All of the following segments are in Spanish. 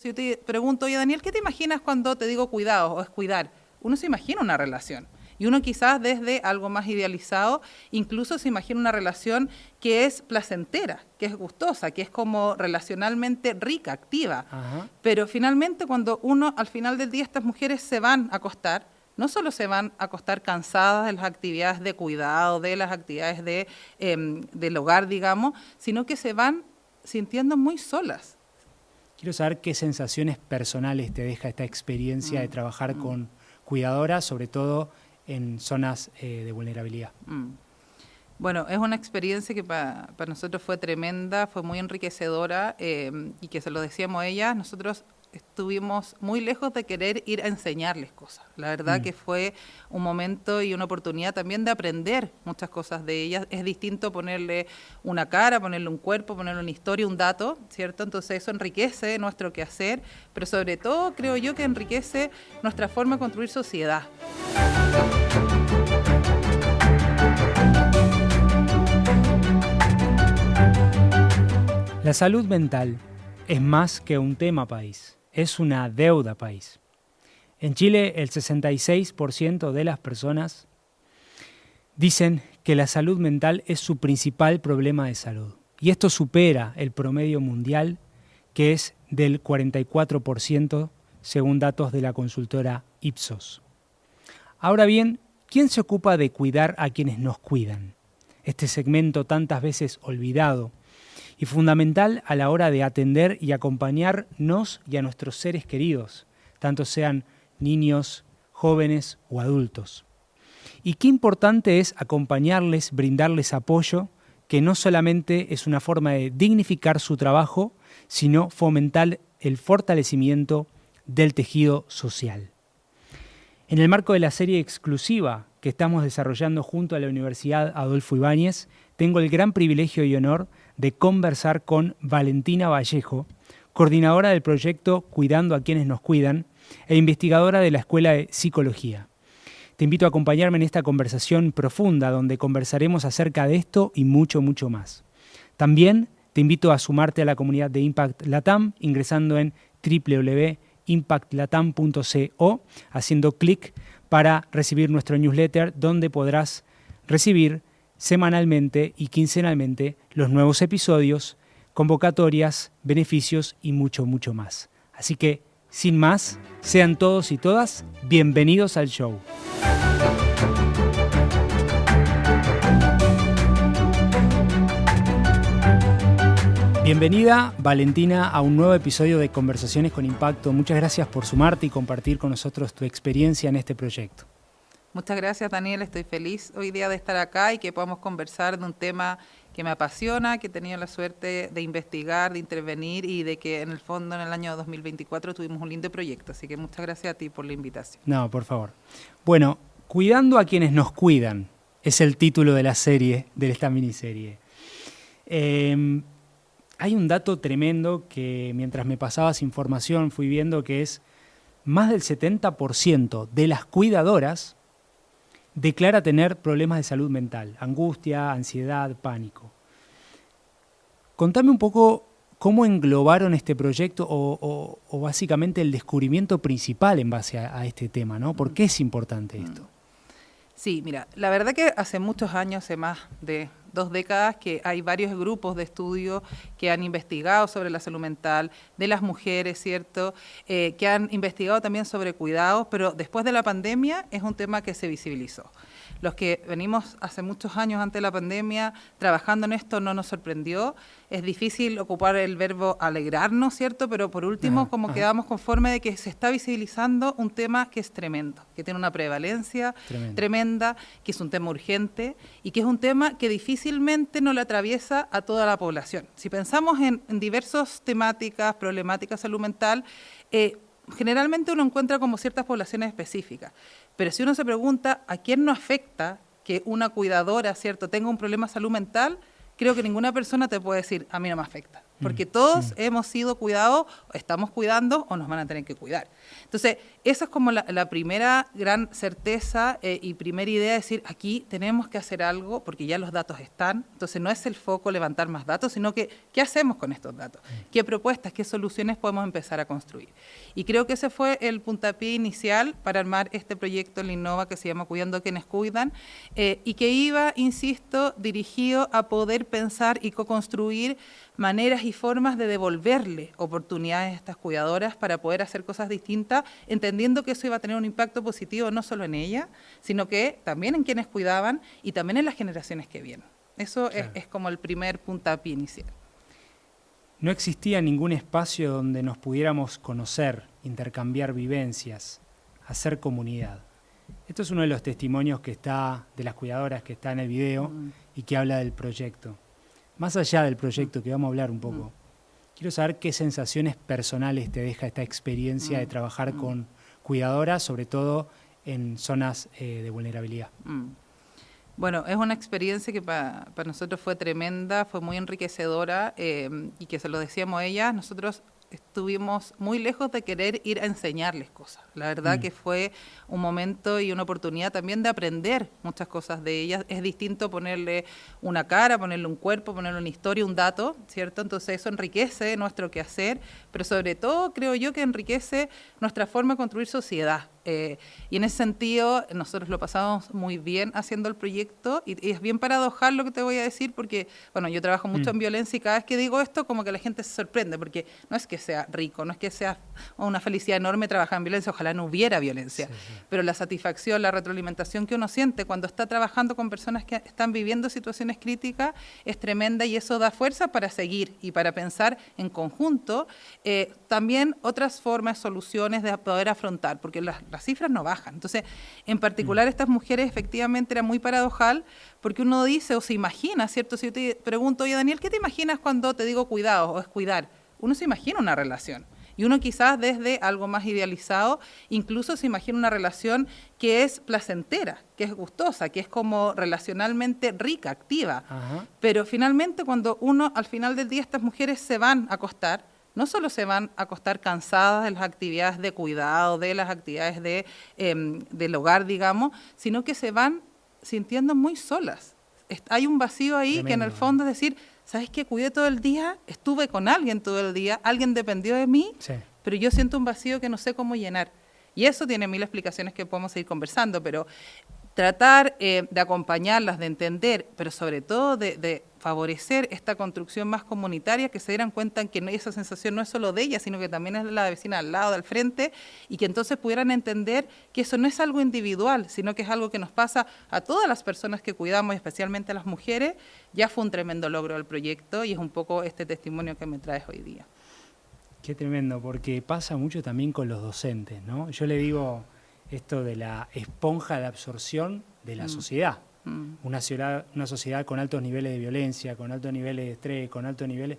Si yo te pregunto, oye Daniel, ¿qué te imaginas cuando te digo cuidados o es cuidar? Uno se imagina una relación. Y uno quizás desde algo más idealizado, incluso se imagina una relación que es placentera, que es gustosa, que es como relacionalmente rica, activa. Ajá. Pero finalmente cuando uno, al final del día, estas mujeres se van a acostar, no solo se van a acostar cansadas de las actividades de cuidado, de las actividades del hogar, digamos, sino que se van sintiendo muy solas. Quiero saber qué sensaciones personales te deja esta experiencia de trabajar con cuidadoras, sobre todo en zonas de vulnerabilidad. Bueno, es una experiencia que para nosotros fue tremenda, fue muy enriquecedora y que se lo decíamos a ellas, nosotros estuvimos muy lejos de querer ir a enseñarles cosas. La verdad que fue un momento y una oportunidad también de aprender muchas cosas de ellas. Es distinto ponerle una cara, ponerle un cuerpo, ponerle una historia, un dato, ¿cierto? Entonces eso enriquece nuestro quehacer, pero sobre todo creo yo que enriquece nuestra forma de construir sociedad. La salud mental es más que un tema país, es una deuda país. En Chile, el 66% de las personas dicen que la salud mental es su principal problema de salud. Y esto supera el promedio mundial, que es del 44%, según datos de la consultora Ipsos. Ahora bien, ¿quién se ocupa de cuidar a quienes nos cuidan? Este segmento tantas veces olvidado y fundamental a la hora de atender y acompañarnos y a nuestros seres queridos, tanto sean niños, jóvenes o adultos. Y qué importante es acompañarles, brindarles apoyo, que no solamente es una forma de dignificar su trabajo, sino fomentar el fortalecimiento del tejido social. En el marco de la serie exclusiva que estamos desarrollando junto a la Universidad Adolfo Ibáñez, tengo el gran privilegio y honor de conversar con Valentina Vallejo, coordinadora del proyecto Cuidando a quienes nos cuidan e investigadora de la Escuela de Psicología. Te invito a acompañarme en esta conversación profunda donde conversaremos acerca de esto y mucho, mucho más. También te invito a sumarte a la comunidad de Impact Latam ingresando en www.impactlatam.co, haciendo clic para recibir nuestro newsletter donde podrás recibir semanalmente y quincenalmente los nuevos episodios, convocatorias, beneficios y mucho, mucho más. Así que, sin más, sean todos y todas bienvenidos al show. Bienvenida, Valentina, a un nuevo episodio de Conversaciones con Impacto. Muchas gracias por sumarte y compartir con nosotros tu experiencia en este proyecto. Muchas gracias, Daniel. Estoy feliz hoy día de estar acá y que podamos conversar de un tema que me apasiona, que he tenido la suerte de investigar, de intervenir y de que en el fondo en el año 2024 tuvimos un lindo proyecto. Así que muchas gracias a ti por la invitación. No, por favor. Bueno, Cuidando a quienes nos cuidan es el título de la serie, de esta miniserie. Hay un dato tremendo que mientras me pasabas información fui viendo que es más del 70% de las cuidadoras declara tener problemas de salud mental, angustia, ansiedad, pánico. Contame un poco cómo englobaron este proyecto o básicamente el descubrimiento principal en base a este tema, ¿no? ¿Por qué es importante esto? Sí, mira, la verdad que hace muchos años, hace más de 2 décadas, que hay varios grupos de estudio que han investigado sobre la salud mental de las mujeres, ¿cierto? Que han investigado también sobre cuidados, pero después de la pandemia es un tema que se visibilizó. Los que venimos hace muchos años antes de la pandemia trabajando en esto no nos sorprendió. Es difícil ocupar el verbo alegrarnos, ¿cierto? Pero por último, quedamos conforme de que se está visibilizando un tema que es tremendo, que tiene una prevalencia tremenda, que es un tema urgente y que es un tema que difícilmente no le atraviesa a toda la población. Si pensamos en diversas temáticas, problemáticas de salud mental, generalmente uno encuentra como ciertas poblaciones específicas, pero si uno se pregunta a quién no afecta que una cuidadora, ¿cierto?, tenga un problema de salud mental, creo que ninguna persona te puede decir, a mí no me afecta. porque todos hemos sido cuidados, estamos cuidando o nos van a tener que cuidar. Entonces, esa es como la primera gran certeza y primera idea, de decir, aquí tenemos que hacer algo porque ya los datos están. Entonces, no es el foco levantar más datos, sino que, ¿qué hacemos con estos datos? ¿Qué propuestas, qué soluciones podemos empezar a construir? Y creo que ese fue el puntapié inicial para armar este proyecto en Linnova que se llama Cuidando a quienes cuidan, y que iba, insisto, dirigido a poder pensar y co-construir maneras y formas de devolverle oportunidades a estas cuidadoras para poder hacer cosas distintas, entendiendo que eso iba a tener un impacto positivo no solo en ella, sino que también en quienes cuidaban y también en las generaciones que vienen. Eso claro. es como el primer puntapié inicial. No existía ningún espacio donde nos pudiéramos conocer, intercambiar vivencias, hacer comunidad. Esto es uno de los testimonios que está, de las cuidadoras que está en el video y que habla del proyecto. Más allá del proyecto, que vamos a hablar un poco, quiero saber qué sensaciones personales te deja esta experiencia de trabajar con cuidadoras, sobre todo en zonas de vulnerabilidad. Bueno, es una experiencia que para nosotros fue tremenda, fue muy enriquecedora y que se lo decíamos a ellas, nosotros estuvimos muy lejos de querer ir a enseñarles cosas. La verdad que fue un momento y una oportunidad también de aprender muchas cosas de ellas. Es distinto ponerle una cara, ponerle un cuerpo, ponerle una historia, un dato, ¿cierto? Entonces eso enriquece nuestro quehacer, pero sobre todo creo yo que enriquece nuestra forma de construir sociedad. Y en ese sentido nosotros lo pasamos muy bien haciendo el proyecto y es bien paradojal lo que te voy a decir porque, bueno, yo trabajo mucho en violencia y cada vez que digo esto como que la gente se sorprende porque no es que sea rico, no es que sea una felicidad enorme trabajar en violencia, ojalá no hubiera violencia, pero la satisfacción, la retroalimentación que uno siente cuando está trabajando con personas que están viviendo situaciones críticas es tremenda y eso da fuerza para seguir y para pensar en conjunto también otras formas, soluciones de poder afrontar, porque las cifras no bajan. Entonces, en particular estas mujeres efectivamente era muy paradojal porque uno dice o se imagina, ¿cierto? Si yo te pregunto, oye Daniel, ¿qué te imaginas cuando te digo cuidado o es cuidar? Uno se imagina una relación. Y uno quizás desde algo más idealizado, incluso se imagina una relación que es placentera, que es gustosa, que es como relacionalmente rica, activa. Pero finalmente cuando uno, al final del día, estas mujeres se van a acostar, no solo se van a acostar cansadas de las actividades de cuidado, de las actividades del hogar, digamos, sino que se van sintiendo muy solas. Hay un vacío ahí tremendo, que en el fondo es decir, ¿sabes qué? Cuidé todo el día, estuve con alguien todo el día, alguien dependió de mí, pero yo siento un vacío que no sé cómo llenar. Y eso tiene mil explicaciones que podemos seguir conversando, pero tratar de acompañarlas, de entender, pero sobre todo de favorecer esta construcción más comunitaria, que se dieran cuenta que esa sensación no es solo de ellas, sino que también es de la vecina al lado, al frente, y que entonces pudieran entender que eso no es algo individual, sino que es algo que nos pasa a todas las personas que cuidamos, especialmente a las mujeres. Ya fue un tremendo logro del proyecto y es un poco este testimonio que me traes hoy día. Qué tremendo, porque pasa mucho también con los docentes, ¿no? Yo le digo esto de la esponja de absorción de la sociedad. Una sociedad con altos niveles de violencia, con altos niveles de estrés, con altos niveles...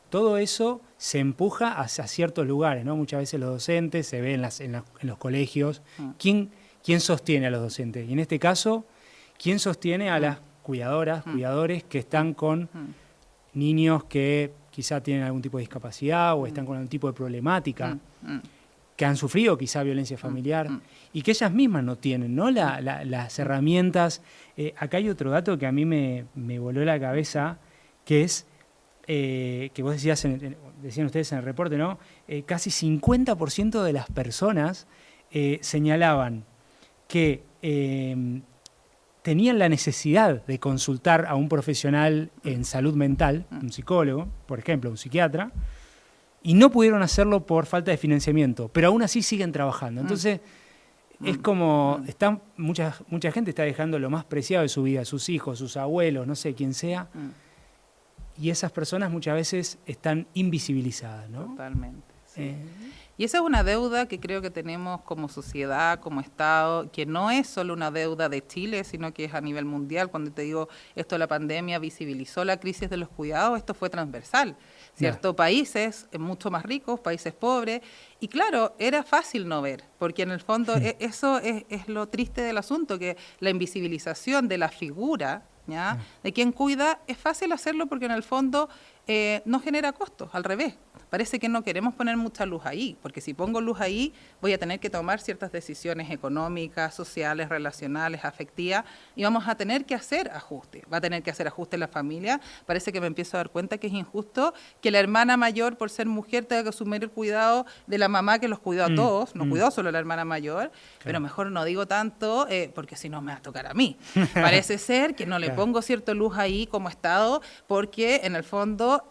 Todo eso se empuja hacia ciertos lugares, ¿no? Muchas veces los docentes se ven en los colegios. ¿Quién sostiene a los docentes? Y en este caso, ¿quién sostiene a las cuidadoras, cuidadores que están con niños que quizá tienen algún tipo de discapacidad o están con algún tipo de problemática? Que han sufrido quizá violencia familiar y que ellas mismas no tienen, ¿no? Las herramientas. Acá hay otro dato que a mí me voló la cabeza, que es, que vos decían ustedes en el reporte, ¿no? Casi 50% de las personas señalaban que tenían la necesidad de consultar a un profesional en salud mental, un psicólogo, por ejemplo, un psiquiatra, y no pudieron hacerlo por falta de financiamiento, pero aún así siguen trabajando. Entonces, es como, mucha gente está dejando lo más preciado de su vida, sus hijos, sus abuelos, no sé, quién sea, y esas personas muchas veces están invisibilizadas, ¿no? Totalmente, sí. Y esa es una deuda que creo que tenemos como sociedad, como Estado, que no es solo una deuda de Chile, sino que es a nivel mundial. Cuando te digo esto de la pandemia visibilizó la crisis de los cuidados, esto fue transversal, ¿cierto? Países mucho más ricos, países pobres, y claro, era fácil no ver, porque en el fondo eso es lo triste del asunto, que la invisibilización de la figura, ¿ya? De quien cuida, es fácil hacerlo porque en el fondo no genera costos, al revés. Parece que no queremos poner mucha luz ahí, porque si pongo luz ahí voy a tener que tomar ciertas decisiones económicas, sociales, relacionales, afectivas, y vamos a tener que hacer ajustes. Va a tener que hacer ajustes la familia. Parece que me empiezo a dar cuenta que es injusto que la hermana mayor, por ser mujer, tenga que asumir el cuidado de la mamá que los cuidó a todos, no cuidó solo a la hermana mayor, pero mejor no digo tanto, porque si no me va a tocar a mí. Parece ser que no le pongo cierta luz ahí como Estado, porque en el fondo,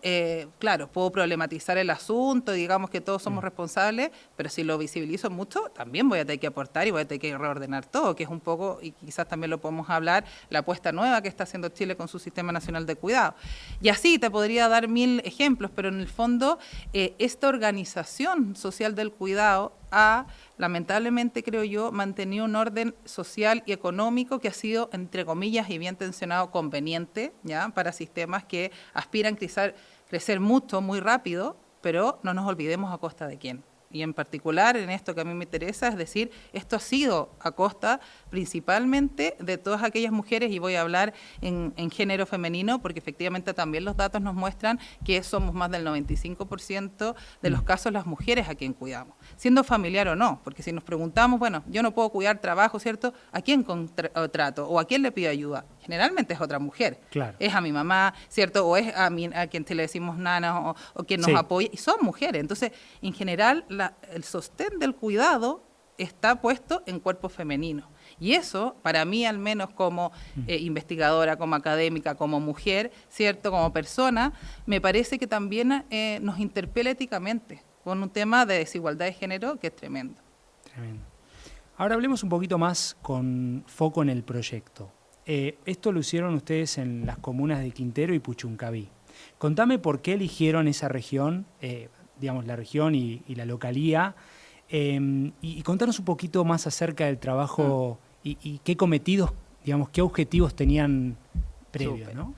claro, puedo problematizar el asunto, digamos que todos somos responsables, pero si lo visibilizo mucho, también voy a tener que aportar y voy a tener que reordenar todo, que es un poco, y quizás también lo podemos hablar, la apuesta nueva que está haciendo Chile con su Sistema Nacional de Cuidado. Y así te podría dar 1000 ejemplos, pero en el fondo, esta organización social del cuidado ha, lamentablemente creo yo, mantenido un orden social y económico que ha sido, entre comillas, y bien tensionado, conveniente, ¿ya?, para sistemas que aspiran a crecer mucho, muy rápido, pero no nos olvidemos a costa de quién. Y en particular en esto que a mí me interesa, es decir, esto ha sido a costa principalmente de todas aquellas mujeres, y voy a hablar en género femenino, porque efectivamente también los datos nos muestran que somos más del 95% de los casos las mujeres a quien cuidamos, siendo familiar o no, porque si nos preguntamos, bueno, yo no puedo cuidar trabajo, ¿cierto?, ¿a quién contrato o a quién le pido ayuda? Generalmente es otra mujer, claro. Es a mi mamá, ¿cierto?, o es a quien le decimos nana o quien nos apoya, y son mujeres. Entonces, en general, el sostén del cuidado está puesto en cuerpo femenino. Y eso, para mí al menos como investigadora, como académica, como mujer, ¿cierto?, como persona, me parece que también nos interpela éticamente con un tema de desigualdad de género que es tremendo. Tremendo. Ahora hablemos un poquito más con foco en el proyecto. Esto lo hicieron ustedes en las comunas de Quintero y Puchuncaví. Contame por qué eligieron esa región, digamos la región y la localía, y contanos un poquito más acerca del trabajo y qué cometidos, digamos, qué objetivos tenían previos, ¿no?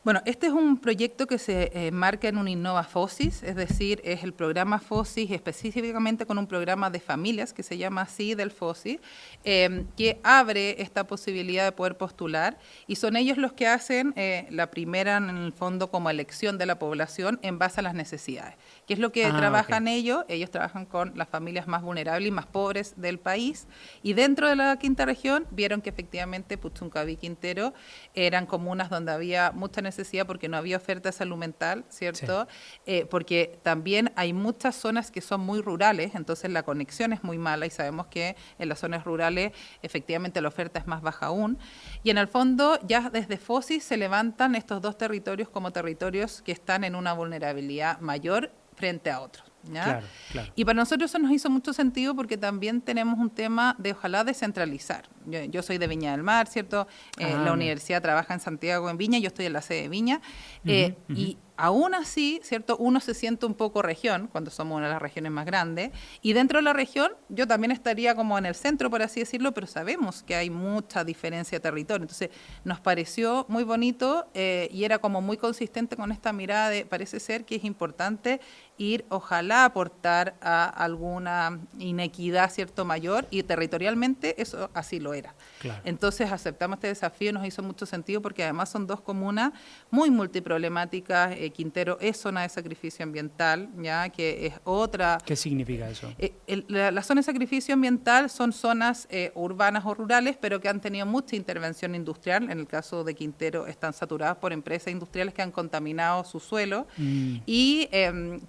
Bueno, este es un proyecto que se marca en un Innova FOSIS, es decir, es el programa FOSIS específicamente con un programa de familias que se llama así del FOSIS, que abre esta posibilidad de poder postular, y son ellos los que hacen la primera, en el fondo, como elección de la población en base a las necesidades. ¿Qué es lo que trabajan ellos? Ellos trabajan con las familias más vulnerables y más pobres del país, y dentro de la quinta región vieron que efectivamente Puchuncaví y Quintero eran comunas donde había mucha necesidad porque no había oferta de salud mental, ¿cierto? Sí. Porque también hay muchas zonas que son muy rurales, entonces la conexión es muy mala, y sabemos que en las zonas rurales efectivamente la oferta es más baja aún. Y en el fondo ya desde FOSIS se levantan estos dos territorios como territorios que están en una vulnerabilidad mayor frente a otros. ¿Ya? Claro, claro. Y para nosotros eso nos hizo mucho sentido porque también tenemos un tema de ojalá descentralizar. Yo soy de Viña del Mar, ¿cierto? La universidad trabaja en Santiago, en Viña, yo estoy en la sede de Viña, y aún así, ¿cierto?, uno se siente un poco región, cuando somos una de las regiones más grandes, y dentro de la región yo también estaría como en el centro, por así decirlo, pero sabemos que hay mucha diferencia de territorio. Entonces nos pareció muy bonito y era como muy consistente con esta mirada de, parece ser que es importante ir, ojalá, aportar a alguna inequidad, ¿cierto?, mayor, y territorialmente eso así lo era. Claro. Entonces aceptamos este desafío, nos hizo mucho sentido porque además son dos comunas muy multiproblemáticas. Quintero es zona de sacrificio ambiental, ya que es otra... ¿Qué significa eso? La zona de sacrificio ambiental son zonas urbanas o rurales, pero que han tenido mucha intervención industrial. En el caso de Quintero están saturadas por empresas industriales que han contaminado su suelo, y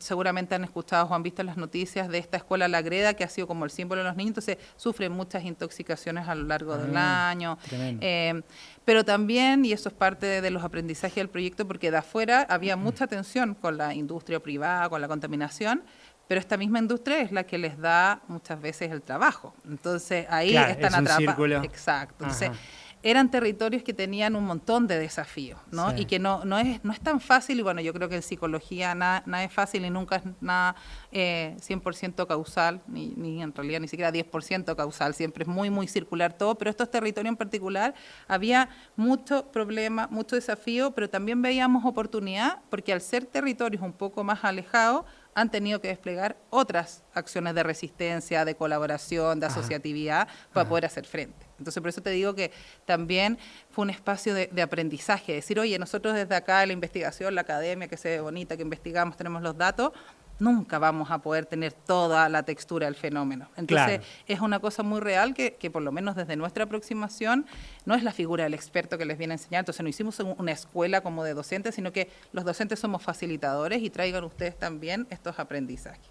seguramente han escuchado o han visto en las noticias de esta escuela La Greda, que ha sido como el símbolo de los niños, entonces sufren muchas intoxicaciones a lo largo del año. Pero también, y eso es parte de los aprendizajes del proyecto, porque de afuera había mucha tensión con la industria privada, con la contaminación, pero esta misma industria es la que les da muchas veces el trabajo. Entonces ahí están atrapados. Exacto. Entonces, eran territorios que tenían un montón de desafíos, ¿no? Sí. Y que no es tan fácil, y bueno, yo creo que en psicología nada es fácil y nunca es nada 100% causal, ni en realidad ni siquiera 10% causal, siempre es muy, muy circular todo, pero estos territorios en particular había mucho problema, mucho desafío, pero también veíamos oportunidad, porque al ser territorios un poco más alejados, han tenido que desplegar otras acciones de resistencia, de colaboración, de asociatividad para poder hacer frente. Entonces, por eso te digo que también fue un espacio de aprendizaje, decir, oye, nosotros desde acá, la investigación, la academia, que se ve bonita, que investigamos, tenemos los datos, nunca vamos a poder tener toda la textura del fenómeno. Entonces, es una cosa muy real que por lo menos desde nuestra aproximación no es la figura del experto que les viene a enseñar. Entonces, no hicimos una escuela como de docentes, sino que los docentes somos facilitadores y traigan ustedes también estos aprendizajes.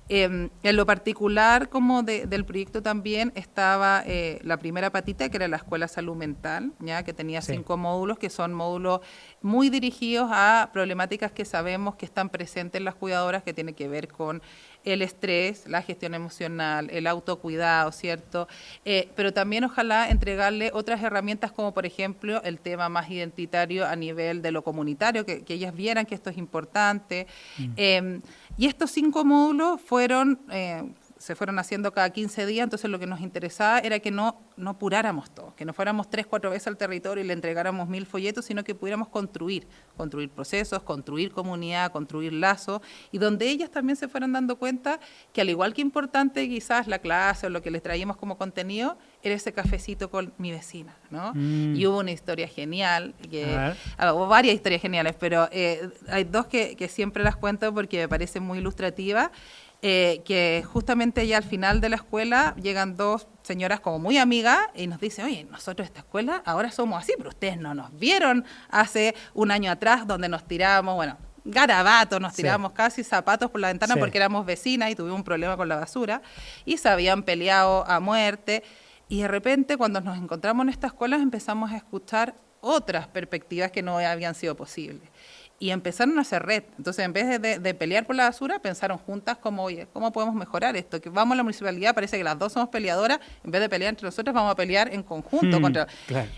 En lo particular como del proyecto también estaba la primera patita, que era la Escuela Salud Mental, ¿ya? Que tenía 5 módulos, que son módulos muy dirigidos a problemáticas que sabemos que están presentes en las cuidadoras, que tienen que ver con el estrés, la gestión emocional, el autocuidado, ¿cierto? Pero también ojalá entregarle otras herramientas como por ejemplo el tema más identitario a nivel de lo comunitario, que ellas vieran que esto es importante. Y estos 5 módulos se fueron haciendo cada 15 días, entonces lo que nos interesaba era que no apuráramos todo, que no fuéramos 3, 4 veces al territorio y le entregáramos 1000 folletos, sino que pudiéramos construir procesos, construir comunidad, construir lazos, y donde ellas también se fueran dando cuenta que al igual que importante quizás la clase o lo que les traíamos como contenido, era ese cafecito con mi vecina, ¿no? Y hubo una historia genial, hubo varias historias geniales, pero hay 2 que siempre las cuento porque me parecen muy ilustrativas. Que justamente ya al final de la escuela llegan 2 señoras como muy amigas y nos dicen, oye, nosotros esta escuela ahora somos así, pero ustedes no nos vieron hace un año atrás donde nos tirábamos, bueno, garabatos, nos tirábamos casi zapatos por la ventana porque éramos vecinas y tuvimos un problema con la basura y se habían peleado a muerte. Y de repente cuando nos encontramos en estas escuelas empezamos a escuchar otras perspectivas que no habían sido posibles. Y empezaron a hacer red. Entonces, en vez de pelear por la basura, pensaron juntas como, oye, ¿cómo podemos mejorar esto? Que vamos a la municipalidad, parece que las 2 somos peleadoras, en vez de pelear entre nosotros, vamos a pelear en conjunto.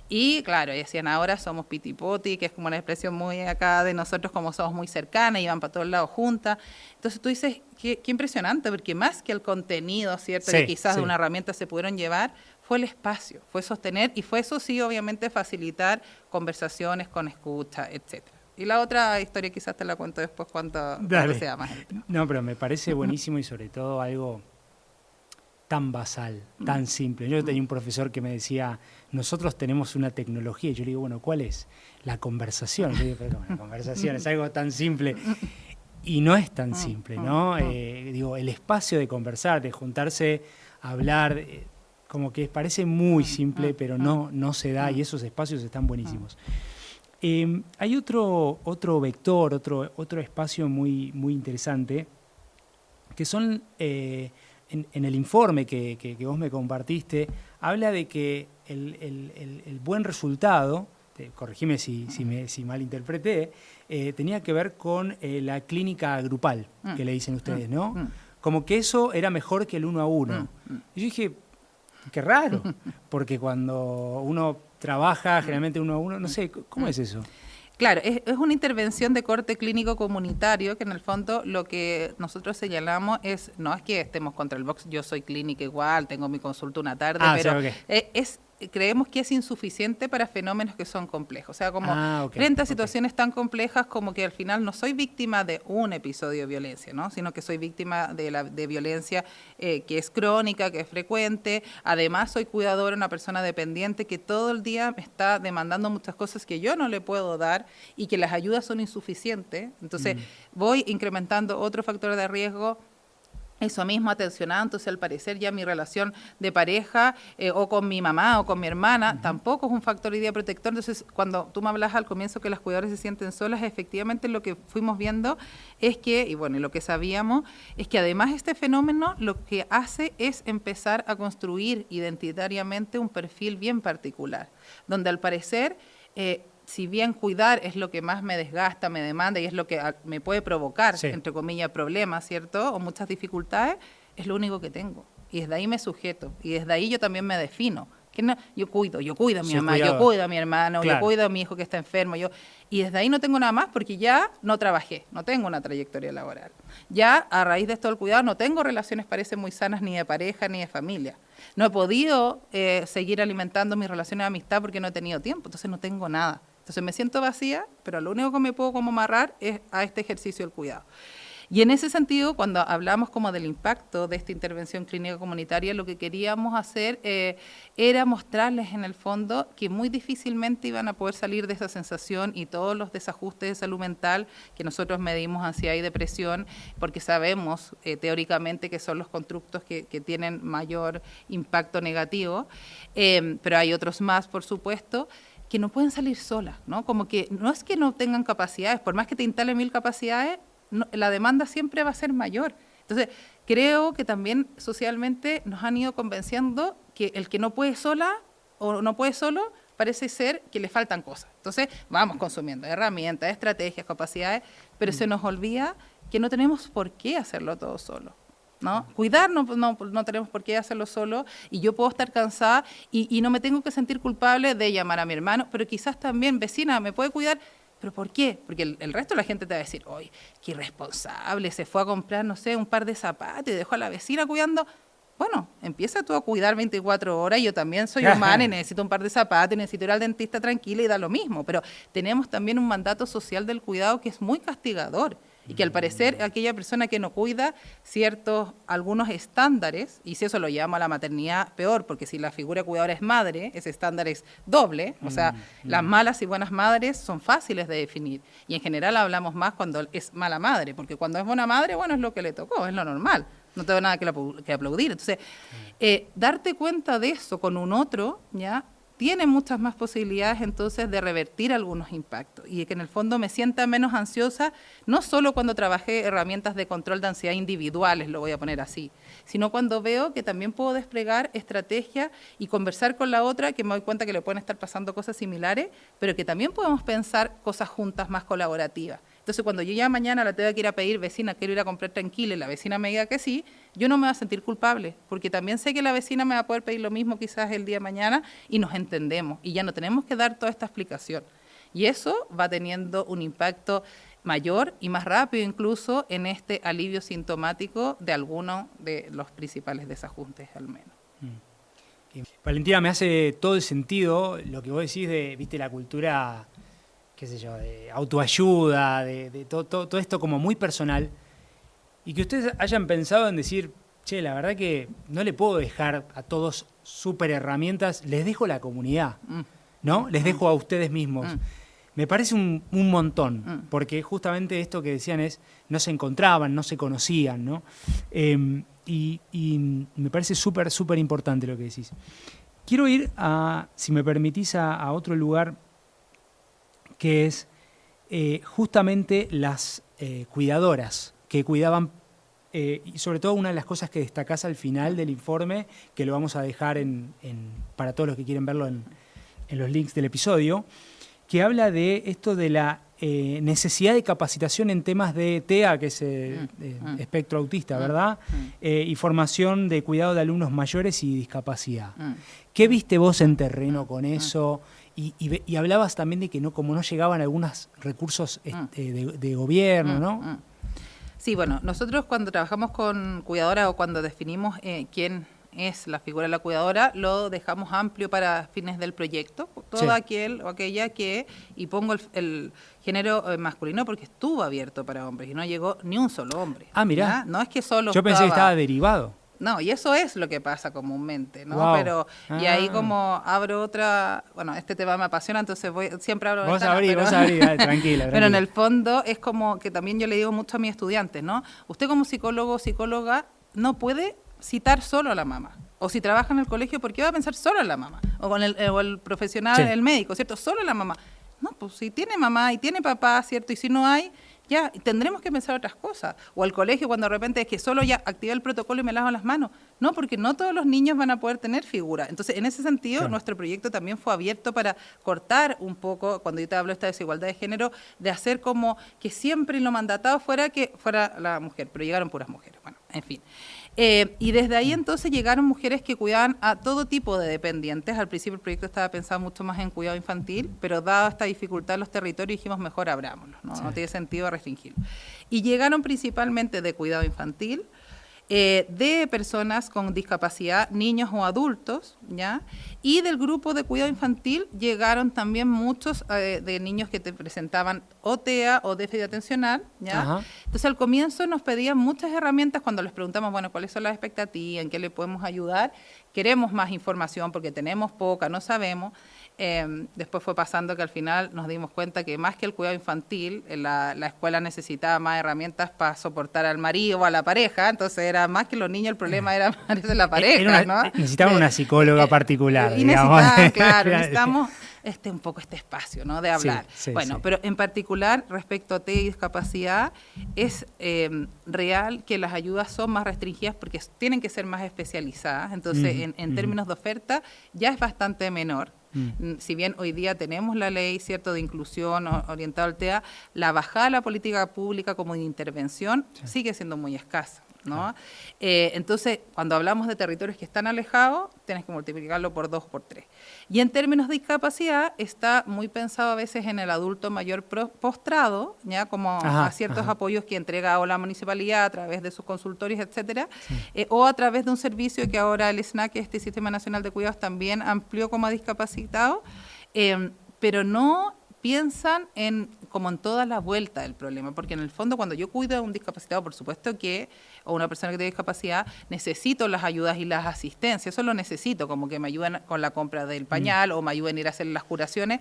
Y claro, y decían, ahora somos pitipoti, que es como una expresión muy acá de nosotros, como somos muy cercanas, y van para todos lados juntas. Entonces tú dices, qué impresionante, porque más que el contenido, ¿cierto? Que quizás de una herramienta se pudieron llevar, fue el espacio, fue sostener, y fue eso sí, obviamente, facilitar conversaciones con escucha, etcétera. Y la otra historia quizás te la cuento después cuando sea más. No, pero me parece buenísimo y sobre todo algo tan basal, tan simple. Yo tenía un profesor que me decía, nosotros tenemos una tecnología. Y yo le digo, bueno, ¿cuál es? La conversación. Yo digo, pero la conversación es algo tan simple. Y no es tan simple, ¿no? Digo, el espacio de conversar, de juntarse, a hablar, como que parece muy simple, pero no se da y esos espacios están buenísimos. Hay otro vector, otro espacio muy interesante, que son, en el informe que vos me compartiste, habla de que el buen resultado, corregime si malinterpreté, tenía que ver con la clínica grupal, que le dicen ustedes, ¿no? Como que eso era mejor que el 1 a 1. Y yo dije, qué raro, porque cuando uno trabaja generalmente 1 a 1, no sé, ¿cómo es eso? Claro, es una intervención de corte clínico comunitario que en el fondo lo que nosotros señalamos no es que estemos contra el box, yo soy clínica igual, tengo mi consulta una tarde, pero creemos que es insuficiente para fenómenos que son complejos. O sea, como frente a situaciones tan complejas como que al final no soy víctima de un episodio de violencia, ¿no? Sino que soy víctima de violencia que es crónica, que es frecuente. Además, soy cuidadora, una persona dependiente que todo el día me está demandando muchas cosas que yo no le puedo dar y que las ayudas son insuficientes. Entonces, voy incrementando otro factor de riesgo. Eso mismo, atencionado, entonces al parecer ya mi relación de pareja o con mi mamá o con mi hermana tampoco es un factor de día protector. Entonces, cuando tú me hablas al comienzo que las cuidadoras se sienten solas, efectivamente lo que fuimos viendo es que, y bueno, y lo que sabíamos, es que además este fenómeno lo que hace es empezar a construir identitariamente un perfil bien particular, donde al parecer si bien cuidar es lo que más me desgasta, me demanda y es lo que me puede provocar, entre comillas, problemas, ¿cierto? O muchas dificultades, es lo único que tengo. Y desde ahí me sujeto. Y desde ahí yo también me defino. Que no, yo cuido a mi mamá, yo cuido a mi hermano, yo cuido a mi hijo que está enfermo. Y desde ahí no tengo nada más porque ya no trabajé, no tengo una trayectoria laboral. Ya a raíz de esto del cuidado no tengo relaciones, parece muy sanas, ni de pareja, ni de familia. No he podido seguir alimentando mis relaciones de amistad porque no he tenido tiempo, entonces no tengo nada. Entonces me siento vacía, pero lo único que me puedo como amarrar es a este ejercicio del cuidado. Y en ese sentido, cuando hablamos como del impacto de esta intervención clínica comunitaria, lo que queríamos hacer era mostrarles en el fondo que muy difícilmente iban a poder salir de esa sensación y todos los desajustes de salud mental que nosotros medimos, ansiedad y depresión, porque sabemos teóricamente que son los constructos que tienen mayor impacto negativo, pero hay otros más, por supuesto, que no pueden salir solas, ¿no? Como que no es que no tengan capacidades, por más que te instalen 1000 capacidades, no, la demanda siempre va a ser mayor. Entonces, creo que también socialmente nos han ido convenciendo que el que no puede sola o no puede solo, parece ser que le faltan cosas. Entonces, vamos consumiendo herramientas, estrategias, capacidades, pero se nos olvida que no tenemos por qué hacerlo todo solo, ¿no? Cuidarnos, no tenemos por qué hacerlo solo, y yo puedo estar cansada y no me tengo que sentir culpable de llamar a mi hermano, pero quizás también, vecina, ¿me puede cuidar? ¿Pero por qué? Porque el resto de la gente te va a decir, oye, qué irresponsable, se fue a comprar, no sé, un par de zapatos y dejó a la vecina cuidando. Bueno, empieza tú a cuidar 24 horas, yo también soy humana y necesito un par de zapatos, y necesito ir al dentista tranquila y da lo mismo, pero tenemos también un mandato social del cuidado que es muy castigador y que al parecer aquella persona que no cuida algunos estándares, y si eso lo llama a la maternidad, peor, porque si la figura cuidadora es madre, ese estándar es doble, o sea, las malas y buenas madres son fáciles de definir, y en general hablamos más cuando es mala madre, porque cuando es buena madre, bueno, es lo que le tocó, es lo normal, no tengo nada que aplaudir. Entonces, darte cuenta de eso con un otro, ¿ya?, tiene muchas más posibilidades entonces de revertir algunos impactos y de que en el fondo me sienta menos ansiosa, no solo cuando trabajé herramientas de control de ansiedad individuales, lo voy a poner así, sino cuando veo que también puedo desplegar estrategias y conversar con la otra, que me doy cuenta que le pueden estar pasando cosas similares, pero que también podemos pensar cosas juntas más colaborativas. Entonces, cuando yo ya mañana la tenga que ir a pedir, vecina, quiero ir a comprar tranquila, y la vecina me diga que sí, yo no me voy a sentir culpable, porque también sé que la vecina me va a poder pedir lo mismo quizás el día de mañana y nos entendemos, y ya no tenemos que dar toda esta explicación. Y eso va teniendo un impacto mayor y más rápido incluso en este alivio sintomático de algunos de los principales desajustes al menos. Valentina, me hace todo el sentido lo que vos decís de, viste, la cultura, qué sé yo, de autoayuda, de todo esto como muy personal, y que ustedes hayan pensado en decir, che, la verdad que no le puedo dejar a todos súper herramientas, les dejo la comunidad, ¿no? Les dejo a ustedes mismos. Me parece un montón, porque justamente esto que decían es, no se encontraban, no se conocían, ¿no? Y me parece súper, súper importante lo que decís. Quiero ir, si me permitís, a otro lugar, que es justamente las cuidadoras que cuidaban, y sobre todo una de las cosas que destacás al final del informe, que lo vamos a dejar para todos los que quieren verlo en los links del episodio, que habla de esto de la necesidad de capacitación en temas de TEA, que es espectro autista, ¿verdad? Y formación de cuidado de alumnos mayores y discapacidad. ¿Qué viste vos en terreno con eso? Y hablabas también de que como no llegaban algunos recursos de gobierno, ¿no? Sí, bueno, nosotros cuando trabajamos con cuidadoras o cuando definimos quién es la figura de la cuidadora, lo dejamos amplio para fines del proyecto, todo aquel o aquella que, y pongo el género masculino porque estuvo abierto para hombres y no llegó ni un solo hombre. Ah, mirá. ¿Ya? No es que solo yo pensé que estaba derivado. No, y eso es lo que pasa comúnmente, ¿no? Wow. Pero, y ahí como abro otra, bueno, este tema me apasiona, entonces siempre abro vos abrí, dale, tranquila. Pero en el fondo es como que también yo le digo mucho a mis estudiantes, ¿no? Usted como psicólogo o psicóloga no puede citar solo a la mamá. O si trabaja en el colegio, ¿por qué va a pensar solo en la mamá? O con el profesional, el médico, ¿cierto? Solo en la mamá. No, pues si tiene mamá y tiene papá, ¿cierto? Y si no hay, ya tendremos que pensar otras cosas. O al colegio cuando de repente es que solo ya activé el protocolo y me lavo las manos. No, porque no todos los niños van a poder tener figura. Entonces, en ese sentido, nuestro proyecto también fue abierto para cortar un poco, cuando yo te hablo de esta desigualdad de género, de hacer como que siempre lo mandatado fuera que fuera la mujer, pero llegaron puras mujeres. Bueno, en fin. Y desde ahí entonces llegaron mujeres que cuidaban a todo tipo de dependientes. Al principio el proyecto estaba pensado mucho más en cuidado infantil, pero dada esta dificultad en los territorios dijimos mejor abrámoslo, ¿no? No tiene sentido restringirlo. Y llegaron principalmente de cuidado infantil, de personas con discapacidad, niños o adultos, ¿ya? Y del grupo de cuidado infantil llegaron también muchos de niños que te presentaban o TEA o déficit atencional, ¿ya? Ajá. Entonces al comienzo nos pedían muchas herramientas cuando les preguntamos, bueno, ¿cuáles son las expectativas? ¿En qué le podemos ayudar? Queremos más información porque tenemos poca, no sabemos. Después fue pasando que al final nos dimos cuenta que más que el cuidado infantil, la escuela necesitaba más herramientas para soportar al marido o a la pareja, entonces era más que los niños, el problema era parece la pareja, ¿no? Necesitaban una psicóloga particular, y digamos. necesitamos un poco este espacio, ¿no? De hablar. Sí, bueno, pero en particular respecto a TEA y discapacidad, es real que las ayudas son más restringidas porque tienen que ser más especializadas, entonces en términos de oferta ya es bastante menor. Si bien hoy día tenemos la ley, ¿cierto?, de inclusión orientada al TEA, la bajada de la política pública como de intervención sigue siendo muy escasa, ¿no? Entonces, cuando hablamos de territorios que están alejados, tienes que multiplicarlo por 2, por 3. Y en términos de discapacidad, está muy pensado a veces en el adulto mayor postrado, ¿ya? Como a ciertos apoyos que entrega o la municipalidad a través de sus consultorios, etcétera, o a través de un servicio que ahora el SNAC, este Sistema Nacional de Cuidados, también amplió como a discapacitado, pero no piensan como en toda la vuelta del problema, porque en el fondo cuando yo cuido a un discapacitado, por supuesto que, o una persona que tiene discapacidad, necesito las ayudas y las asistencias, eso lo necesito, como que me ayuden con la compra del pañal o me ayuden a ir a hacer las curaciones,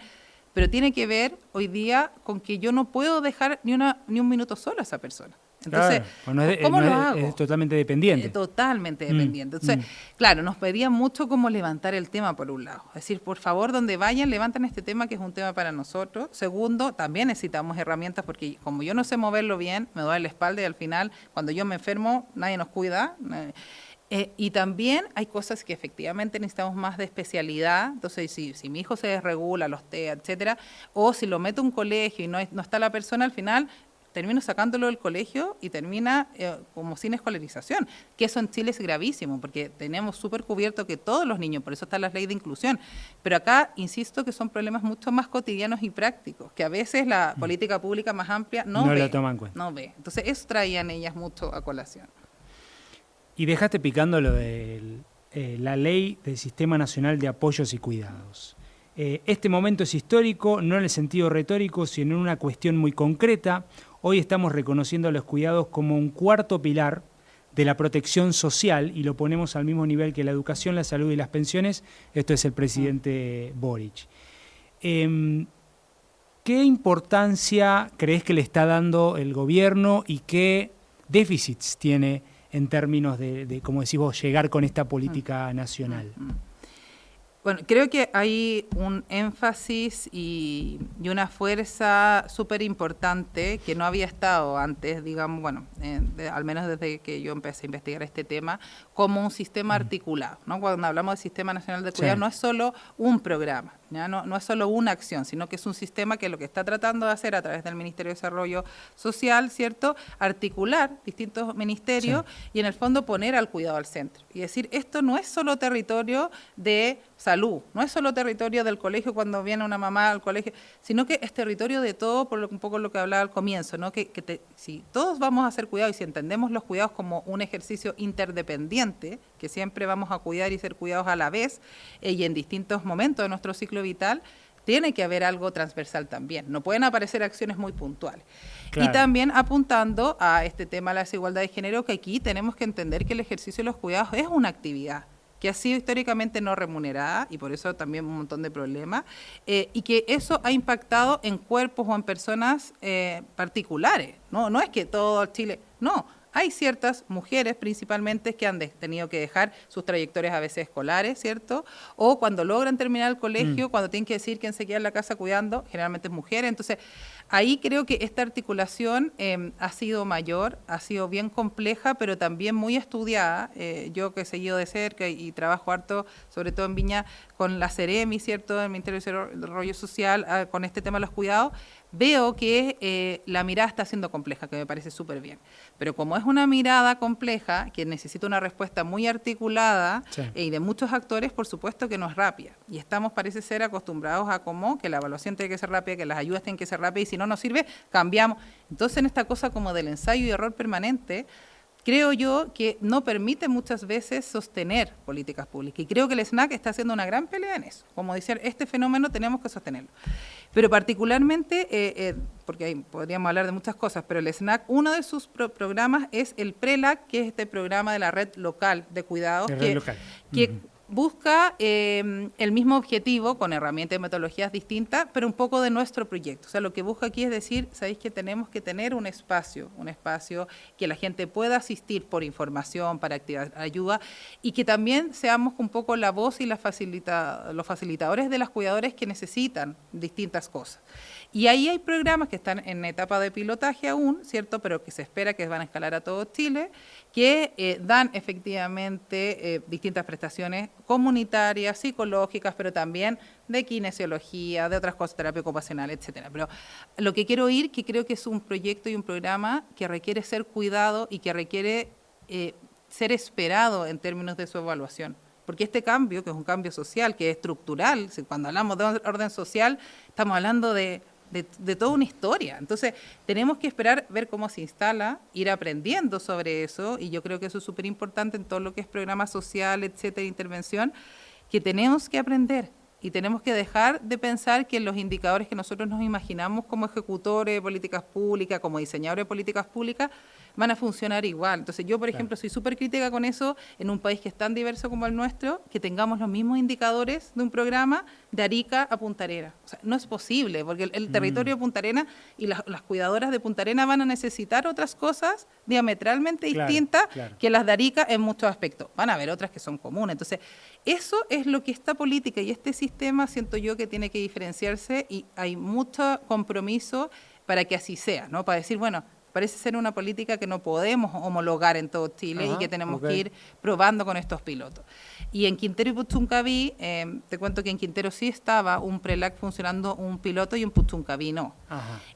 pero tiene que ver hoy día con que yo no puedo dejar ni un minuto solo a esa persona. Entonces, claro, ¿cómo lo hago? Es totalmente dependiente. Totalmente dependiente. Entonces, claro, nos pedían mucho como levantar el tema por un lado. Es decir, por favor, donde vayan, levanten este tema que es un tema para nosotros. Segundo, también necesitamos herramientas porque como yo no sé moverlo bien, me duele la espalda y al final, cuando yo me enfermo, nadie nos cuida. Y también hay cosas que efectivamente necesitamos más de especialidad. Entonces, si mi hijo se desregula, los TEA, etcétera, o si lo meto a un colegio y no está la persona, al final termino sacándolo del colegio y termina como sin escolarización, que eso en Chile es gravísimo, porque tenemos súper cubierto que todos los niños, por eso está la ley de inclusión, pero acá, insisto, que son problemas mucho más cotidianos y prácticos, que a veces la política pública más amplia no ve. Lo toma en cuenta. No ve. Entonces, eso traían ellas mucho a colación. Y dejaste picando lo de la ley del Sistema Nacional de Apoyos y Cuidados. Este momento es histórico, no en el sentido retórico, sino en una cuestión muy concreta. Hoy estamos reconociendo a los cuidados como un cuarto pilar de la protección social y lo ponemos al mismo nivel que la educación, la salud y las pensiones. Esto es el presidente Boric. ¿Qué importancia crees que le está dando el gobierno y qué déficits tiene en términos de, como decís vos, llegar con esta política nacional? Bueno, creo que hay un énfasis y una fuerza súper importante que no había estado antes, digamos, bueno, al menos desde que yo empecé a investigar este tema, como un sistema articulado, ¿no? Cuando hablamos del Sistema Nacional de Cuidados, no es solo un programa, ¿ya? No es solo una acción, sino que es un sistema que lo que está tratando de hacer a través del Ministerio de Desarrollo Social, ¿cierto?, articular distintos ministerios y en el fondo poner al cuidado al centro. Y decir, esto no es solo territorio de salud, no es solo territorio del colegio cuando viene una mamá al colegio, sino que es territorio de todo, por un poco lo que hablaba al comienzo, ¿no? Si todos vamos a hacer cuidado y si entendemos los cuidados como un ejercicio interdependiente, que siempre vamos a cuidar y ser cuidados a la vez y en distintos momentos de nuestro ciclo vital, tiene que haber algo transversal también. No pueden aparecer acciones muy puntuales. Claro. Y también apuntando a este tema de la desigualdad de género, que aquí tenemos que entender que el ejercicio de los cuidados es una actividad que ha sido históricamente no remunerada y por eso también un montón de problemas, y que eso ha impactado en cuerpos o en personas particulares. No es que todo Chile, no. Hay ciertas mujeres principalmente que han tenido que dejar sus trayectorias a veces escolares, ¿cierto? O cuando logran terminar el colegio, cuando tienen que decir quién se queda en la casa cuidando, generalmente es mujeres. Entonces, ahí creo que esta articulación ha sido mayor, ha sido bien compleja, pero también muy estudiada. Yo que he seguido de cerca y trabajo harto, sobre todo en Viña, con la Ceremi, ¿cierto?, el Ministerio de Desarrollo Social, con este tema de los cuidados, veo que la mirada está siendo compleja, que me parece súper bien. Pero como es una mirada compleja, que necesita una respuesta muy articulada y de muchos actores, por supuesto que no es rápida. Y estamos, parece ser, acostumbrados a como que la evaluación tiene que ser rápida, que las ayudas tienen que ser rápidas, y si no nos sirve, cambiamos. Entonces, en esta cosa como del ensayo y error permanente, creo yo que no permite muchas veces sostener políticas públicas. Y creo que el SNAC está haciendo una gran pelea en eso. Como decir, este fenómeno tenemos que sostenerlo. Pero particularmente, porque ahí podríamos hablar de muchas cosas, pero el SNAC, uno de sus programas es el PRELAC, que es este programa de la red local de cuidados, que busca el mismo objetivo con herramientas y metodologías distintas, pero un poco de nuestro proyecto. O sea, lo que busca aquí es decir, sabéis que tenemos que tener un espacio que la gente pueda asistir por información, para activar ayuda, y que también seamos un poco la voz y los facilitadores de las cuidadoras que necesitan distintas cosas. Y ahí hay programas que están en etapa de pilotaje aún, ¿cierto? Pero que se espera que van a escalar a todo Chile, que dan efectivamente distintas prestaciones comunitarias, psicológicas, pero también de kinesiología, de otras cosas, terapia ocupacional, etcétera. Pero lo que quiero oír, que creo que es un proyecto y un programa que requiere ser cuidado y que requiere ser esperado en términos de su evaluación. Porque este cambio, que es un cambio social, que es estructural, cuando hablamos de orden social, estamos hablando de toda una historia. Entonces, tenemos que esperar, ver cómo se instala, ir aprendiendo sobre eso, y yo creo que eso es súper importante en todo lo que es programa social, etcétera, intervención, que tenemos que aprender y tenemos que dejar de pensar que los indicadores que nosotros nos imaginamos como ejecutores de políticas públicas, como diseñadores de políticas públicas, van a funcionar igual. Entonces yo, por ejemplo, soy súper crítica con eso en un país que es tan diverso como el nuestro, que tengamos los mismos indicadores de un programa de Arica a Punta Arenas. O sea, no es posible, porque el territorio de Punta Arenas y las cuidadoras de Punta Arenas van a necesitar otras cosas diametralmente distintas que las de Arica en muchos aspectos. Van a haber otras que son comunes. Entonces, eso es lo que esta política y este sistema siento yo que tiene que diferenciarse, y hay mucho compromiso para que así sea, ¿no? Para decir, bueno, parece ser una política que no podemos homologar en todo Chile y que tenemos que ir probando con estos pilotos. Y en Quintero y Puchuncaví, te cuento que en Quintero sí estaba un PRELAC funcionando, un piloto, y en Puchuncaví no.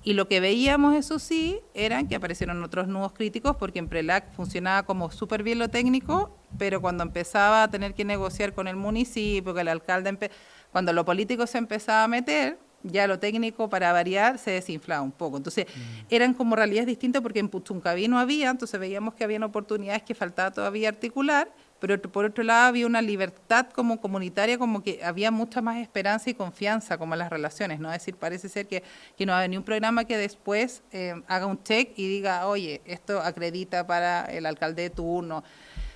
Y lo que veíamos, eso sí, eran que aparecieron otros nudos críticos, porque en PRELAC funcionaba como súper bien lo técnico, pero cuando empezaba a tener que negociar con el municipio, que el alcalde, cuando lo político se empezaba a meter, ya lo técnico, para variar, se desinflaba un poco. Entonces, eran como realidades distintas, porque en Puchuncaví no había, entonces veíamos que habían oportunidades que faltaba todavía articular, pero por otro lado había una libertad como comunitaria, como que había mucha más esperanza y confianza como en las relaciones, ¿no? Es decir, parece ser que no va a venir un programa que después haga un check y diga, oye, esto acredita para el alcalde de turno.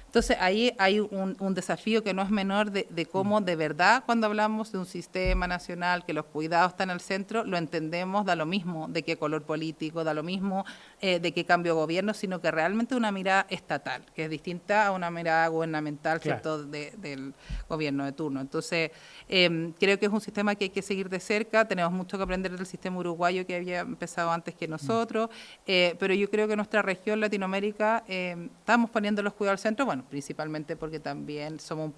Entonces, ahí hay un desafío que no es menor de cómo de verdad, cuando hablamos de un sistema nacional, que los cuidados están al centro, lo entendemos, da lo mismo de qué color político, da lo mismo de qué cambio de gobierno, sino que realmente una mirada estatal, que es distinta a una mirada gubernamental, ¿cierto?, del gobierno de turno. Entonces, creo que es un sistema que hay que seguir de cerca, tenemos mucho que aprender del sistema uruguayo, que había empezado antes que nosotros, pero yo creo que nuestra región, Latinoamérica, estamos poniendo los cuidados al centro, bueno, principalmente porque también somos un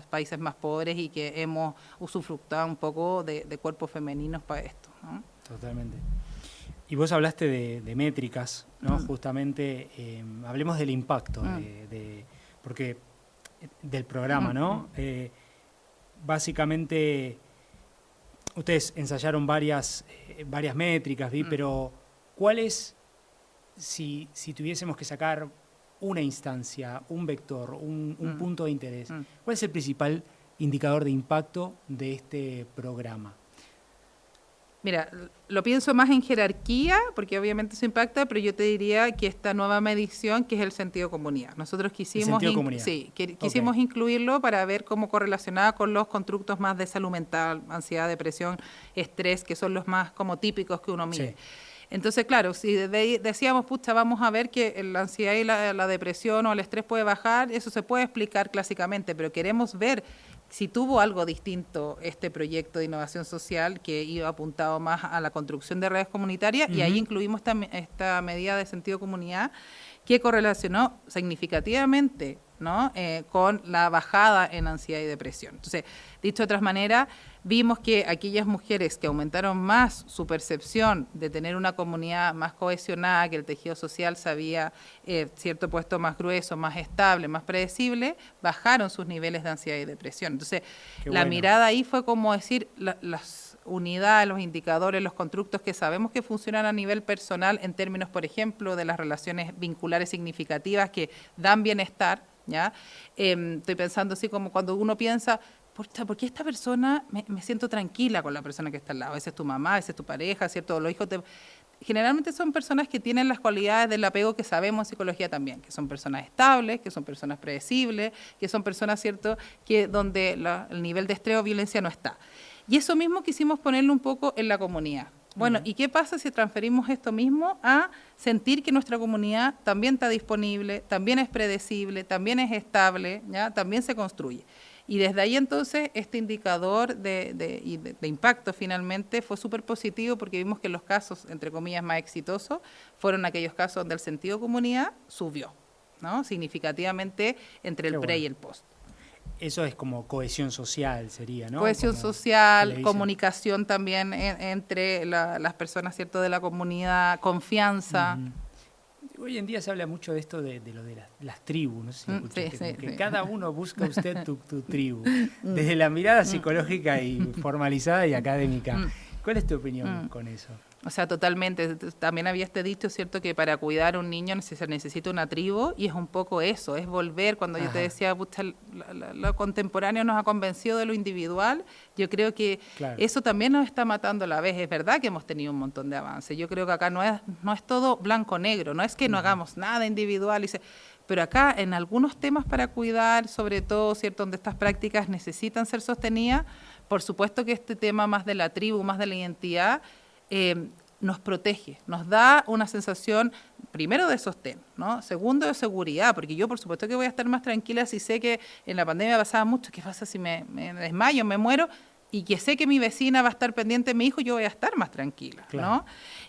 países más pobres y que hemos usufructado un poco de cuerpos femeninos para esto, ¿no? Totalmente. Y vos hablaste de métricas, ¿no? Justamente, hablemos del impacto, porque del programa, ¿no? Básicamente, ustedes ensayaron varias métricas, pero ¿cuáles, si tuviésemos que sacar una instancia, un vector, un punto de interés, cuál es el principal indicador de impacto de este programa? Mira, lo pienso más en jerarquía, porque obviamente eso impacta, pero yo te diría que esta nueva medición, que es el sentido de comunidad. Nosotros quisimos, quisimos incluirlo para ver cómo correlacionaba con los constructos más de salud mental, ansiedad, depresión, estrés, que son los más como típicos que uno mide. Sí. Entonces, claro, si decíamos, pucha, vamos a ver que la ansiedad y la depresión o el estrés puede bajar, eso se puede explicar clásicamente, pero queremos ver si tuvo algo distinto este proyecto de innovación social, que iba apuntado más a la construcción de redes comunitarias, y ahí incluimos esta medida de sentido de comunidad, que correlacionó significativamente ¿no? Con la bajada en ansiedad y depresión. Entonces, dicho de otras maneras, vimos que aquellas mujeres que aumentaron más su percepción de tener una comunidad más cohesionada, que el tejido social se había cierto puesto más grueso, más estable, más predecible, bajaron sus niveles de ansiedad y depresión. Entonces, la mirada ahí fue como decir, las unidades, los indicadores, los constructos que sabemos que funcionan a nivel personal en términos, por ejemplo, de las relaciones vinculares significativas que dan bienestar, ¿ya? Estoy pensando así como cuando uno piensa, ¿por qué esta persona me siento tranquila con la persona que está al lado? A veces tu mamá, a veces tu pareja, ¿cierto? Los hijos generalmente son personas que tienen las cualidades del apego que sabemos en psicología también, que son personas estables, que son personas predecibles, que son personas, ¿cierto?, que donde el nivel de estrés o violencia no está. Y eso mismo quisimos ponerlo un poco en la comunidad. Bueno, ¿y qué pasa si transferimos esto mismo a sentir que nuestra comunidad también está disponible, también es predecible, también es estable, ¿ya? También se construye? Y desde ahí entonces este indicador de impacto finalmente fue súper positivo porque vimos que los casos, entre comillas, más exitosos fueron aquellos casos donde el sentido comunidad subió, ¿no? Significativamente entre el pre y el post. Eso es como cohesión social, sería, ¿no? Cohesión social, comunicación también entre las personas, ¿cierto?, de la comunidad, confianza. Hoy en día se habla mucho de esto de lo de las tribus, no sé si escuchaste, que cada uno busca usted tu tribu, desde la mirada psicológica y formalizada y académica. ¿Cuál es tu opinión con eso? O sea, totalmente. También había este dicho, ¿cierto?, que para cuidar a un niño se necesita una tribu, y es un poco eso, es volver. Cuando yo te decía, lo contemporáneo nos ha convencido de lo individual, yo creo que eso también nos está matando a la vez. Es verdad que hemos tenido un montón de avances. Yo creo que acá no es todo blanco-negro, no es que no hagamos nada individual, pero acá en algunos temas para cuidar, sobre todo, ¿cierto?, donde estas prácticas necesitan ser sostenidas, por supuesto que este tema más de la tribu, más de la identidad, nos protege, nos da una sensación, primero, de sostén, ¿no? Segundo, de seguridad, porque yo por supuesto que voy a estar más tranquila si sé que en la pandemia pasaba mucho, ¿qué pasa si me desmayo, me muero? Y que sé que mi vecina va a estar pendiente de mi hijo, yo voy a estar más tranquila, ¿no?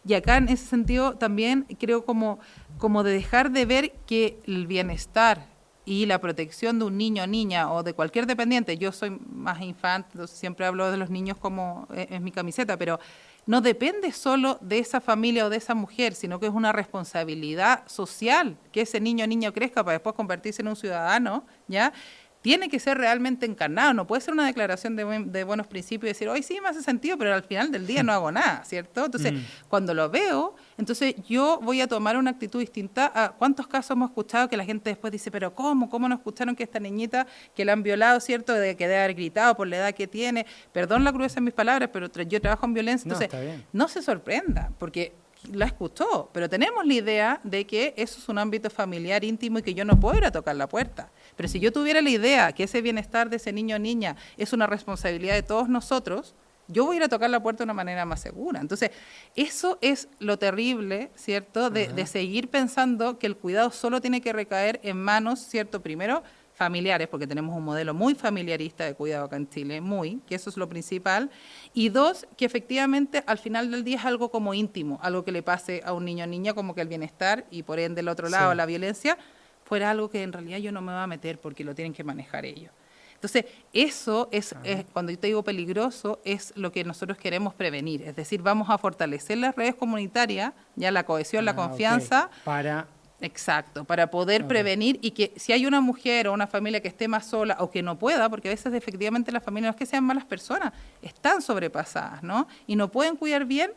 Y acá en ese sentido también creo como de dejar de ver que el bienestar y la protección de un niño o niña o de cualquier dependiente, yo soy más infante, entonces siempre hablo de los niños como es mi camiseta, pero no depende solo de esa familia o de esa mujer, sino que es una responsabilidad social que ese niño o niña crezca para después convertirse en un ciudadano, ¿ya? Tiene que ser realmente encarnado, no puede ser una declaración de buenos principios y decir, hoy sí me hace sentido, pero al final del día no hago nada, ¿cierto? Entonces, cuando lo veo, entonces yo voy a tomar una actitud distinta a cuántos casos hemos escuchado que la gente después dice, pero ¿cómo no escucharon que esta niñita que la han violado, ¿cierto?, de que debe haber gritado por la edad que tiene, perdón la crudeza en mis palabras, pero yo trabajo en violencia, entonces no se sorprenda, porque la escuchó, pero tenemos la idea de que eso es un ámbito familiar íntimo y que yo no puedo ir a tocar la puerta. Pero si yo tuviera la idea que ese bienestar de ese niño o niña es una responsabilidad de todos nosotros, yo voy a ir a tocar la puerta de una manera más segura. Entonces, eso es lo terrible, ¿cierto?, de seguir pensando que el cuidado solo tiene que recaer en manos, ¿cierto?, primero, familiares, porque tenemos un modelo muy familiarista de cuidado acá en Chile, que eso es lo principal, y dos, que efectivamente al final del día es algo como íntimo, algo que le pase a un niño o niña, como que el bienestar y por ende del otro lado la violencia fuera algo que en realidad yo no me voy a meter porque lo tienen que manejar ellos. Entonces, eso es cuando yo te digo peligroso, es lo que nosotros queremos prevenir, es decir, vamos a fortalecer las redes comunitarias, ya la cohesión, la confianza, Exacto, para poder prevenir y que si hay una mujer o una familia que esté más sola o que no pueda, porque a veces efectivamente las familias no es que sean malas personas, están sobrepasadas, ¿no? Y no pueden cuidar bien,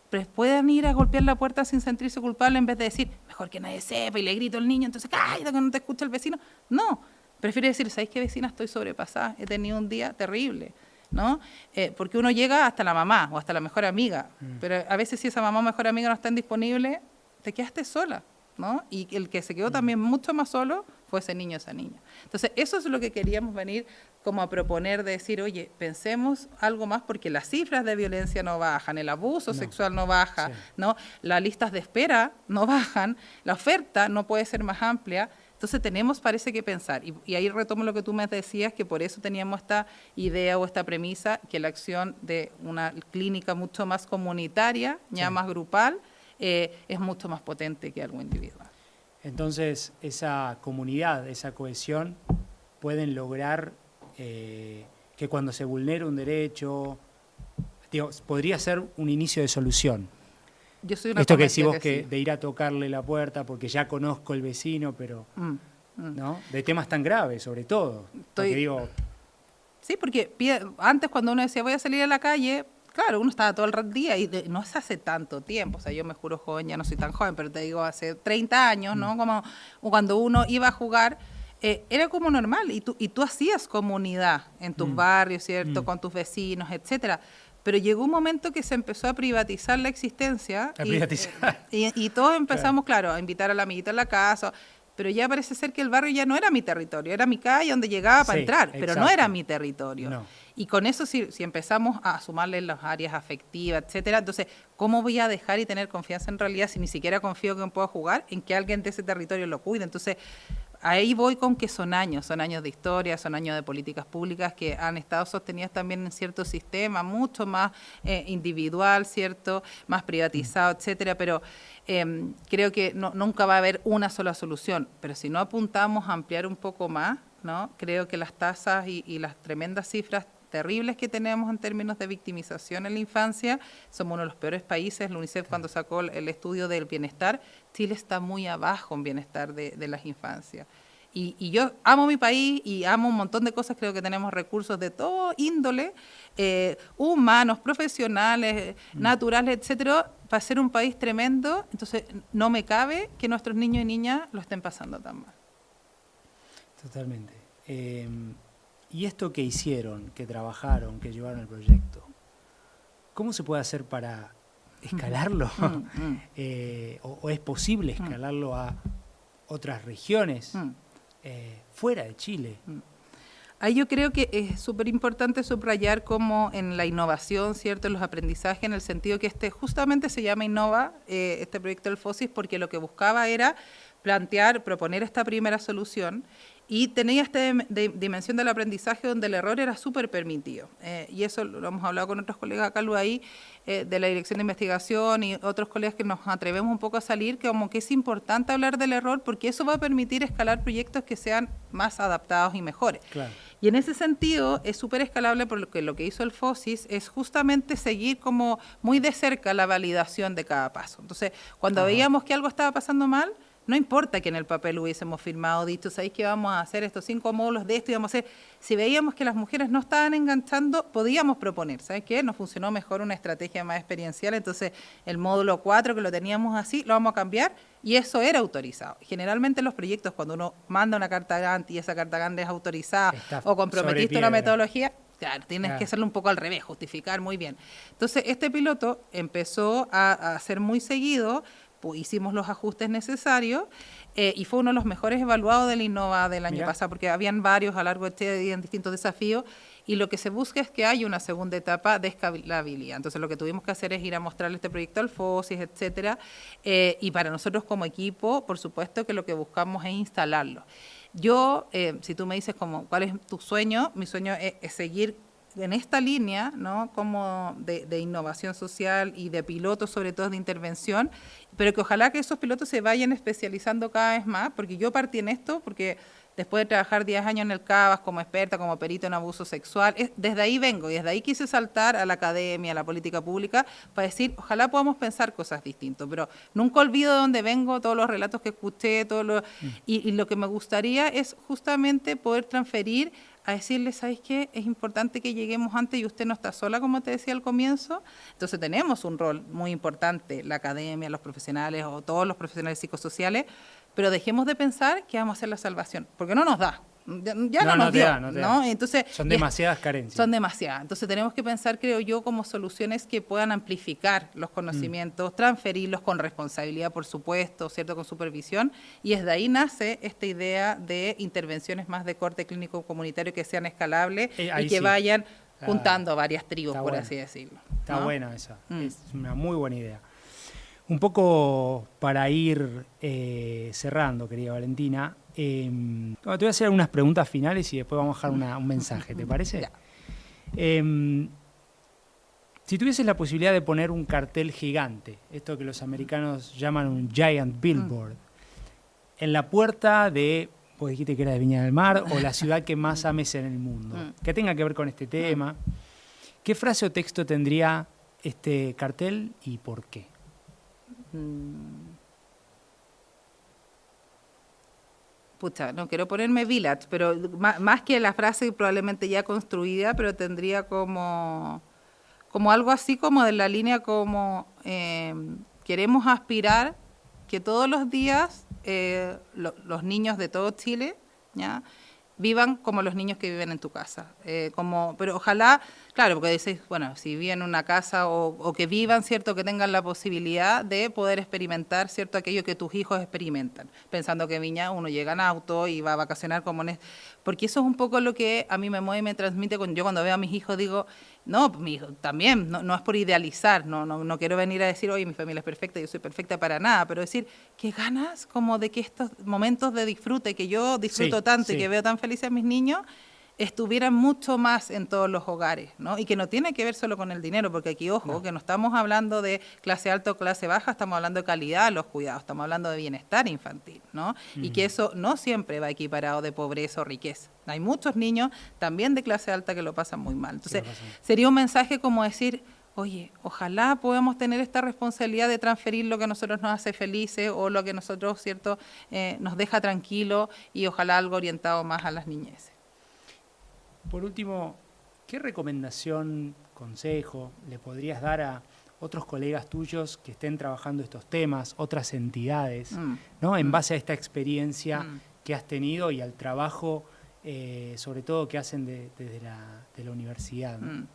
pues pueden ir a golpear la puerta sin sentirse culpable en vez de decir, mejor que nadie sepa y le grito al niño, entonces cállate que no te escucha el vecino. No, prefiero decir, ¿sabéis qué, vecina? Estoy sobrepasada, he tenido un día terrible, ¿no? Porque uno llega hasta la mamá o hasta la mejor amiga, pero a veces si esa mamá o mejor amiga no están disponibles, te quedaste sola, ¿no? Y el que se quedó también mucho más solo fue ese niño o esa niña. Entonces, eso es lo que queríamos venir como a proponer, de decir, oye, pensemos algo más, porque las cifras de violencia no bajan, el abuso sexual no baja, ¿no? Las listas de espera no bajan, la oferta no puede ser más amplia. Entonces parece que pensar, y ahí retomo lo que tú me decías, que por eso teníamos esta idea o esta premisa, que la acción de una clínica mucho más comunitaria, ya más grupal, es mucho más potente que algo individual. Entonces, esa comunidad, esa cohesión, pueden lograr que cuando se vulnera un derecho, digo, podría ser un inicio de solución. Yo soy una Esto que decís vos sí. de ir a tocarle la puerta porque ya conozco el vecino, pero ¿no? De temas tan graves, sobre todo. Porque digo... Sí, porque antes cuando uno decía voy a salir a la calle, claro, uno estaba todo el día y no es hace tanto tiempo, o sea, yo me juro joven, ya no soy tan joven, pero te digo hace 30 años, ¿no? Como cuando uno iba a jugar, era como normal y tú hacías comunidad en tus barrios, ¿cierto? Con tus vecinos, etcétera. Pero llegó un momento que se empezó a privatizar la existencia y todos empezamos, claro, a invitar a la amiguita a la casa, pero ya parece ser que el barrio ya no era mi territorio, era mi calle donde llegaba para entrar, pero no era mi territorio. No. Y con eso, si empezamos a sumarle las áreas afectivas, etcétera, entonces, ¿cómo voy a dejar y tener confianza en realidad si ni siquiera confío que pueda jugar en que alguien de ese territorio lo cuide? Entonces, ahí voy con que son años de historia, son años de políticas públicas que han estado sostenidas también en cierto sistema, mucho más individual, ¿cierto? Más privatizado, etcétera, pero creo que nunca va a haber una sola solución, pero si no apuntamos a ampliar un poco más, ¿no? Creo que las tasas y las tremendas cifras terribles que tenemos en términos de victimización en la infancia, somos uno de los peores países. La UNICEF cuando sacó el estudio del bienestar, Chile está muy abajo en bienestar de las infancias. Y yo amo mi país y amo un montón de cosas, creo que tenemos recursos de todo índole, humanos, profesionales, naturales, etcétera, para ser un país tremendo. Entonces no me cabe que nuestros niños y niñas lo estén pasando tan mal. Totalmente. Y esto que hicieron, que trabajaron, que llevaron el proyecto, ¿cómo se puede hacer para escalarlo? ¿O es posible escalarlo a otras regiones fuera de Chile? Ahí yo creo que es súper importante subrayar cómo en la innovación, ¿cierto?, en los aprendizajes, en el sentido que justamente se llama Innova, este proyecto del FOSIS, porque lo que buscaba era proponer esta primera solución y tenía esta dimensión del aprendizaje donde el error era súper permitido. Y eso lo hemos hablado con otros colegas acá, ahí de la Dirección de Investigación y otros colegas que nos atrevemos un poco a salir, que como que es importante hablar del error porque eso va a permitir escalar proyectos que sean más adaptados y mejores. Claro. Y en ese sentido es súper escalable porque lo que hizo el FOSIS es justamente seguir como muy de cerca la validación de cada paso. Entonces, cuando veíamos que algo estaba pasando mal, no importa que en el papel hubiésemos firmado, dicho, ¿sabéis que vamos a hacer estos 5 módulos de esto y vamos a hacer? Si veíamos que las mujeres no estaban enganchando, podíamos proponer, ¿sabes qué? Nos funcionó mejor una estrategia más experiencial, entonces el módulo 4 que lo teníamos así, lo vamos a cambiar y eso era autorizado. Generalmente en los proyectos, cuando uno manda una carta Gantt y esa carta Gantt es autorizada o comprometiste una metodología, claro, tienes que hacerlo un poco al revés, justificar muy bien. Entonces este piloto empezó a ser muy seguido, hicimos los ajustes necesarios y fue uno de los mejores evaluados del Innova del año pasado, porque habían varios a lo largo de este día en distintos desafíos, y lo que se busca es que haya una segunda etapa de escalabilidad. Entonces lo que tuvimos que hacer es ir a mostrarle este proyecto al FOSIS, etcétera, y para nosotros como equipo, por supuesto que lo que buscamos es instalarlo. Yo, si tú me dices cuál es tu sueño, mi sueño es seguir en esta línea, ¿no?, como de innovación social y de pilotos, sobre todo de intervención, pero que ojalá que esos pilotos se vayan especializando cada vez más, porque yo partí en esto, porque después de trabajar 10 años en el CABAS como experta, como perito en abuso sexual, desde ahí vengo, y desde ahí quise saltar a la academia, a la política pública, para decir, ojalá podamos pensar cosas distintas, pero nunca olvido de dónde vengo, todos los relatos que escuché, y lo que me gustaría es justamente poder transferir a decirle, ¿sabes qué? Es importante que lleguemos antes y usted no está sola, como te decía al comienzo. Entonces tenemos un rol muy importante, la academia, los profesionales o todos los profesionales psicosociales, pero dejemos de pensar que vamos a hacer la salvación, porque no nos da. Ya no nos dio, ¿no? Entonces, son demasiadas carencias. Son demasiadas. Entonces tenemos que pensar, creo yo, como soluciones que puedan amplificar los conocimientos, transferirlos con responsabilidad, por supuesto, ¿cierto?, con supervisión, y desde ahí nace esta idea de intervenciones más de corte clínico comunitario que sean escalables y que vayan juntando varias tribus, por así decirlo. Está buena esa, es una muy buena idea. Un poco para ir cerrando, querida Valentina, te voy a hacer algunas preguntas finales y después vamos a dejar un mensaje, ¿te parece? Si tuvieses la posibilidad de poner un cartel gigante, esto que los americanos llaman un giant billboard, en la puerta de, vos dijiste que era de Viña del Mar, o la ciudad que más ames en el mundo, que tenga que ver con este tema. ¿Qué frase o texto tendría este cartel y por qué? Pucha, no quiero ponerme village, pero más que la frase probablemente ya construida, pero tendría como algo así como de la línea como queremos aspirar que todos los días los niños de todo Chile, ¿ya?, vivan como los niños que viven en tu casa. Pero ojalá, claro, porque decís, bueno, si viven en una casa o que vivan, ¿cierto?, que tengan la posibilidad de poder experimentar, ¿cierto?, aquello que tus hijos experimentan, pensando que Viña uno llega en auto y va a vacacionar como porque eso es un poco lo que a mí me mueve y me transmite. Yo cuando veo a mis hijos digo, no, mi hijo también, no es por idealizar, no quiero venir a decir, oye, mi familia es perfecta, yo soy perfecta, para nada, pero decir, qué ganas como de que estos momentos de disfrute, que yo disfruto tanto y que veo tan felices a mis niños, estuvieran mucho más en todos los hogares, ¿no? Y que no tiene que ver solo con el dinero, porque aquí, ojo, que no estamos hablando de clase alta o clase baja, estamos hablando de calidad de los cuidados, estamos hablando de bienestar infantil, ¿no? Y que eso no siempre va equiparado de pobreza o riqueza. Hay muchos niños también de clase alta que lo pasan muy mal. Entonces, sería un mensaje como decir, oye, ojalá podamos tener esta responsabilidad de transferir lo que a nosotros nos hace felices o lo que a nosotros, ¿cierto?, nos deja tranquilos, y ojalá algo orientado más a las niñeces. Por último, ¿qué recomendación, consejo le podrías dar a otros colegas tuyos que estén trabajando estos temas, otras entidades, ¿no?, en base a esta experiencia que has tenido y al trabajo, sobre todo, que hacen desde la universidad, ¿no?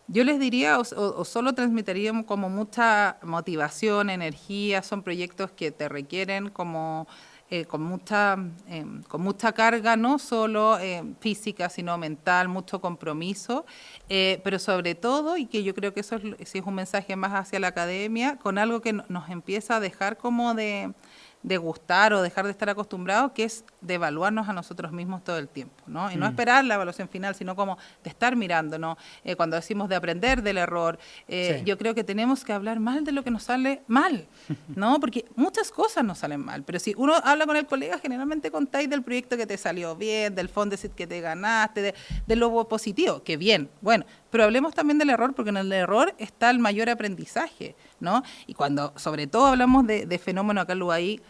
Yo les diría, o solo transmitiríamos como mucha motivación, energía. Son proyectos que te requieren como con mucha carga, no solo física, sino mental, mucho compromiso, pero sobre todo, y que yo creo que eso sí es un mensaje más hacia la academia, con algo que nos empieza a dejar como de gustar o dejar de estar acostumbrados, que es de evaluarnos a nosotros mismos todo el tiempo, ¿no? Y no esperar la evaluación final, sino como de estar mirando, ¿no? Cuando decimos de aprender del error, yo creo que tenemos que hablar mal de lo que nos sale mal, ¿no? Porque muchas cosas nos salen mal, pero si uno habla con el colega, generalmente contáis del proyecto que te salió bien, del Fondesit que te ganaste, de lo positivo, que bien, bueno, pero hablemos también del error, porque en el error está el mayor aprendizaje, ¿no? Y cuando sobre todo hablamos de fenómeno acá en Lugaí,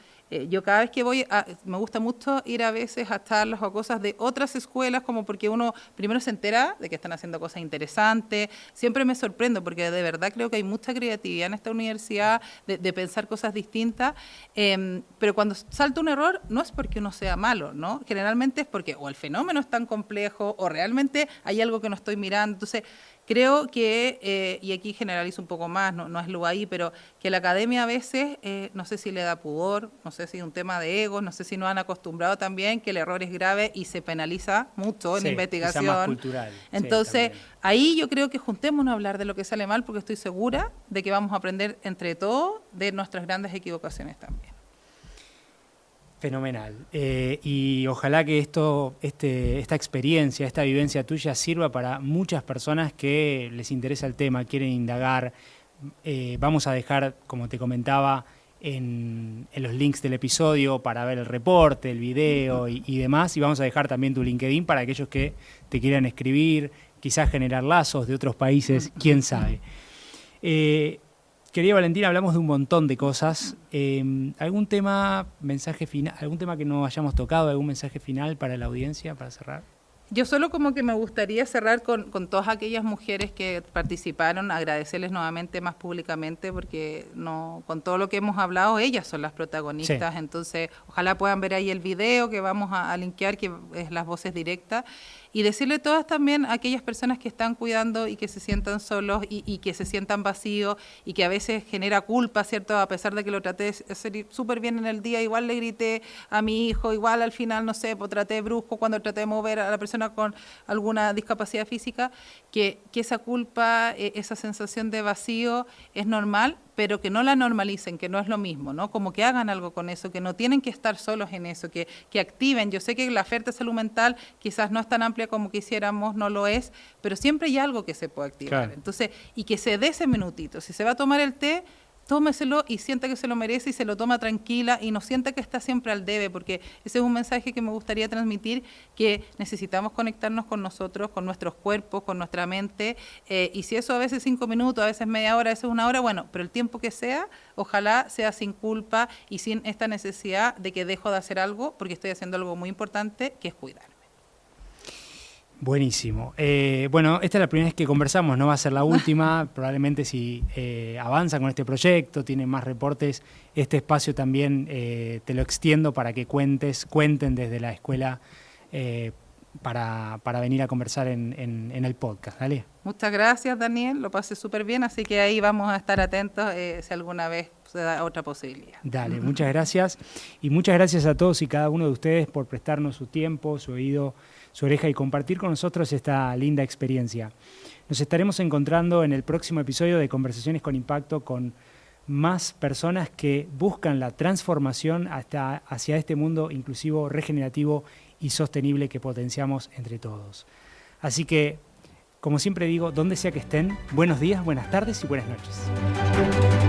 yo cada vez que voy, me gusta mucho ir a veces a charlas o cosas de otras escuelas, como porque uno primero se entera de que están haciendo cosas interesantes. Siempre me sorprendo, porque de verdad creo que hay mucha creatividad en esta universidad de pensar cosas distintas, pero cuando salta un error no es porque uno sea malo, ¿no? Generalmente es porque o el fenómeno es tan complejo o realmente hay algo que no estoy mirando. Entonces, creo que, y aquí generalizo un poco más, no es lo ahí, pero que la academia a veces, no sé si le da pudor, no sé si es un tema de ego, no sé si nos han acostumbrado también que el error es grave y se penaliza mucho en investigación. Más cultural. Entonces, ahí yo creo que juntémonos a hablar de lo que sale mal, porque estoy segura de que vamos a aprender entre todos de nuestras grandes equivocaciones también. Fenomenal. Y ojalá que esta experiencia, esta vivencia tuya sirva para muchas personas que les interesa el tema, quieren indagar. Vamos a dejar, como te comentaba, en los links del episodio para ver el reporte, el video y demás. Y vamos a dejar también tu LinkedIn para aquellos que te quieran escribir, quizás generar lazos de otros países, quién sabe. Querida Valentina, hablamos de un montón de cosas. ¿Algún tema, mensaje final, algún tema que no hayamos tocado, algún mensaje final para la audiencia, para cerrar? Yo solo como que me gustaría cerrar con todas aquellas mujeres que participaron, agradecerles nuevamente más públicamente, porque con todo lo que hemos hablado, ellas son las protagonistas. Sí. Entonces, ojalá puedan ver ahí el video que vamos a linkear, que es las voces directas. Y decirle todas también a aquellas personas que están cuidando y que se sientan solos y que se sientan vacíos y que a veces genera culpa, ¿cierto? A pesar de que lo traté de hacer súper bien en el día, igual le grité a mi hijo, igual al final, no sé, pues traté brusco cuando traté de mover a la persona con alguna discapacidad física, que esa culpa, esa sensación de vacío es normal, pero que no la normalicen, que no es lo mismo, ¿no? Como que hagan algo con eso, que no tienen que estar solos en eso, que activen. Yo sé que la oferta de salud mental quizás no es tan amplia como quisiéramos, no lo es, pero siempre hay algo que se puede activar. Claro. Entonces, y que se dé ese minutito. Si se va a tomar el té, tómeselo y sienta que se lo merece y se lo toma tranquila y no sienta que está siempre al debe, porque ese es un mensaje que me gustaría transmitir, que necesitamos conectarnos con nosotros, con nuestros cuerpos, con nuestra mente, y si eso a veces 5 minutos, a veces media hora, a veces 1 hora, bueno, pero el tiempo que sea, ojalá sea sin culpa y sin esta necesidad de que dejo de hacer algo porque estoy haciendo algo muy importante, que es cuidarme. Buenísimo. Bueno, esta es la primera vez que conversamos, no va a ser la última. Probablemente si avanzan con este proyecto, tienen más reportes, este espacio también te lo extiendo para que cuenten desde la escuela para venir a conversar en el podcast. ¿Dale? Muchas gracias, Daniel, lo pasé súper bien, así que ahí vamos a estar atentos si alguna vez se da otra posibilidad. Dale, muchas gracias. Y muchas gracias a todos y cada uno de ustedes por prestarnos su tiempo, su oído, su oreja y compartir con nosotros esta linda experiencia. Nos estaremos encontrando en el próximo episodio de Conversaciones con Impacto con más personas que buscan la transformación hacia este mundo inclusivo, regenerativo y sostenible que potenciamos entre todos. Así que, como siempre digo, donde sea que estén, buenos días, buenas tardes y buenas noches.